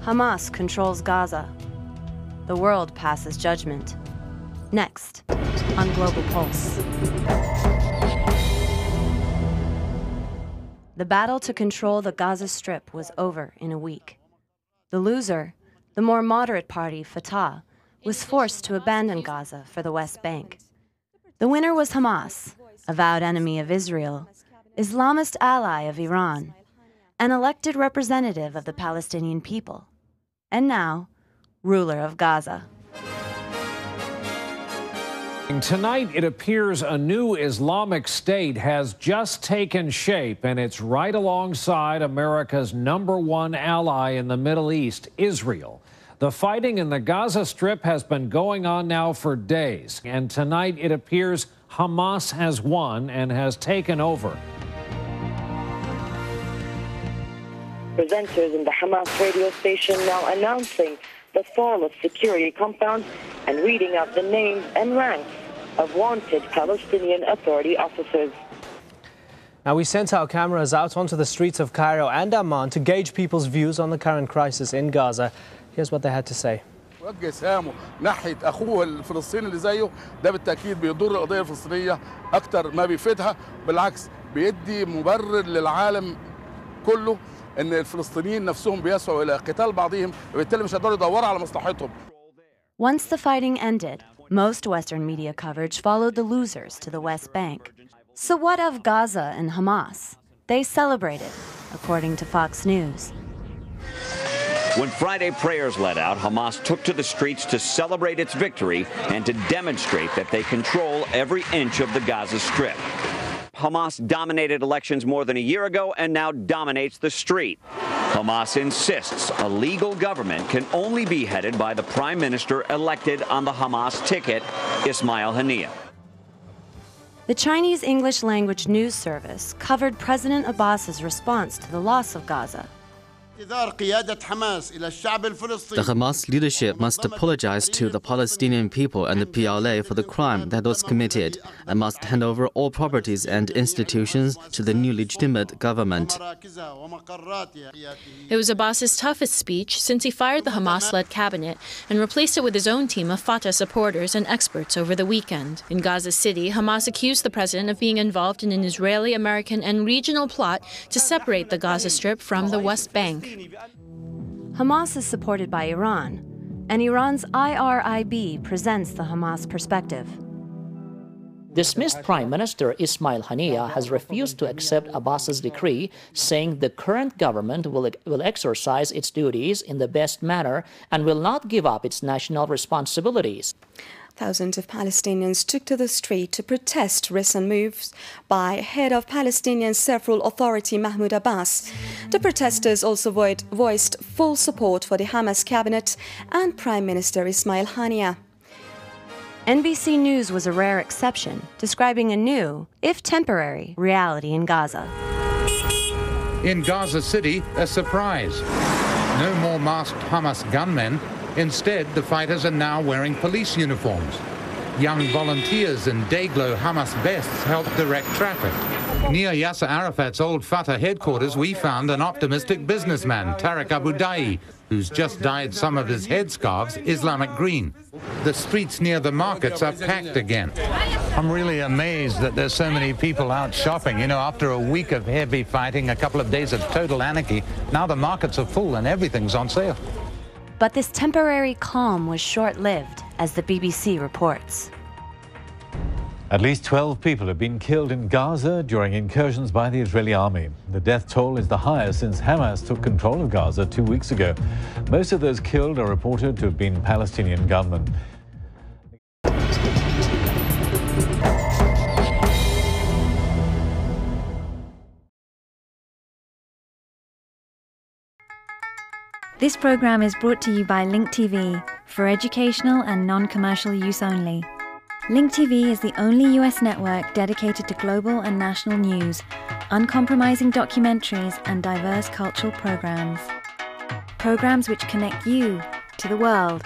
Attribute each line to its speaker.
Speaker 1: Hamas controls Gaza. The world passes judgment. Next, on Global Pulse. The battle to control the Gaza Strip was over in a week. The loser, the more moderate party, Fatah, was forced to abandon Gaza for the West Bank. The winner was Hamas, avowed enemy of Israel, Islamist ally of Iran, an elected representative of the Palestinian people, and now, ruler of Gaza.
Speaker 2: Tonight, it appears a new Islamic State has just taken shape, and it's right alongside America's #1 ally in the Middle East, Israel. The fighting in the Gaza Strip has been going on now for days, and tonight it appears Hamas has won and has taken over.
Speaker 3: Presenters in the Hamas radio station now announcing the fall of security compounds and reading out the names and ranks of wanted Palestinian Authority officers.
Speaker 4: Now, we sent our cameras out onto the streets of Cairo and Amman to gauge people's views on the current crisis in Gaza. Here's what they had to say.
Speaker 5: وجه سهامه ناحيه اخوه الفلسطيني اللي زيه ده بالتاكيد بيضر القضيه الفلسطينيه اكتر ما بيفيدها، بالعكس بيدي مبرر للعالم كله ان الفلسطينيين نفسهم بيسعوا الى قتال بعضهم، وبالتالي مش هيقدروا يدوروا على مصلحتهم.
Speaker 1: Once the fighting ended, most Western media coverage followed the losers to the West Bank. So what of Gaza and Hamas? They celebrated, according to Fox News.
Speaker 6: When Friday prayers let out, Hamas took to the streets to celebrate its victory and to demonstrate that they control every inch of the Gaza Strip. Hamas dominated elections more than a year ago and now dominates the street. Hamas insists a legal government can only be headed by the prime minister elected on the Hamas ticket, Ismail Haniyeh.
Speaker 1: The Chinese English language news service covered President Abbas's response to the loss of Gaza.
Speaker 7: The Hamas leadership must apologize to the Palestinian people and the PLA for the crime that was committed and must hand over all properties and institutions to the new legitimate government.
Speaker 8: It was Abbas's toughest speech since he fired the Hamas-led cabinet and replaced it with his own team of Fatah supporters and experts over the weekend. In Gaza City, Hamas accused the president of being involved in an Israeli, American, and regional plot to separate the Gaza Strip from the West Bank.
Speaker 1: Hamas is supported by Iran, and Iran's IRIB presents the Hamas perspective.
Speaker 9: Dismissed Prime Minister Ismail Haniyeh has refused to accept Abbas's decree, saying the current government will exercise its duties in the best manner and will not give up its national responsibilities.
Speaker 10: Thousands of Palestinians took to the street to protest recent moves by head of Palestinian Central Authority Mahmoud Abbas. The protesters also voiced full support for the Hamas cabinet and Prime Minister Ismail Haniyeh.
Speaker 1: NBC News was a rare exception, describing a new, if temporary, reality in Gaza.
Speaker 11: In Gaza City, a surprise. No more masked Hamas gunmen. Instead, the fighters are now wearing police uniforms. Young volunteers in day-glow Hamas vests help direct traffic. Near Yasser Arafat's old Fatah headquarters, we found an optimistic businessman, Tariq Abu Da'i, who's just dyed some of his headscarves Islamic green. The streets near the markets are packed again.
Speaker 12: I'm really amazed that there's so many people out shopping. You know, after a week of heavy fighting, a couple of days of total anarchy, now the markets are full and everything's on sale.
Speaker 1: But this temporary calm was short-lived, as the BBC reports.
Speaker 13: At least 12 people have been killed in Gaza during incursions by the Israeli army. The death toll is the highest since Hamas took control of Gaza 2 weeks ago. Most of those killed are reported to have been Palestinian gunmen.
Speaker 14: This program is brought to you by Link TV for educational and non-commercial use only. Link TV is the only US network dedicated to global and national news, uncompromising documentaries, and diverse cultural programs. Programs which connect you to the world.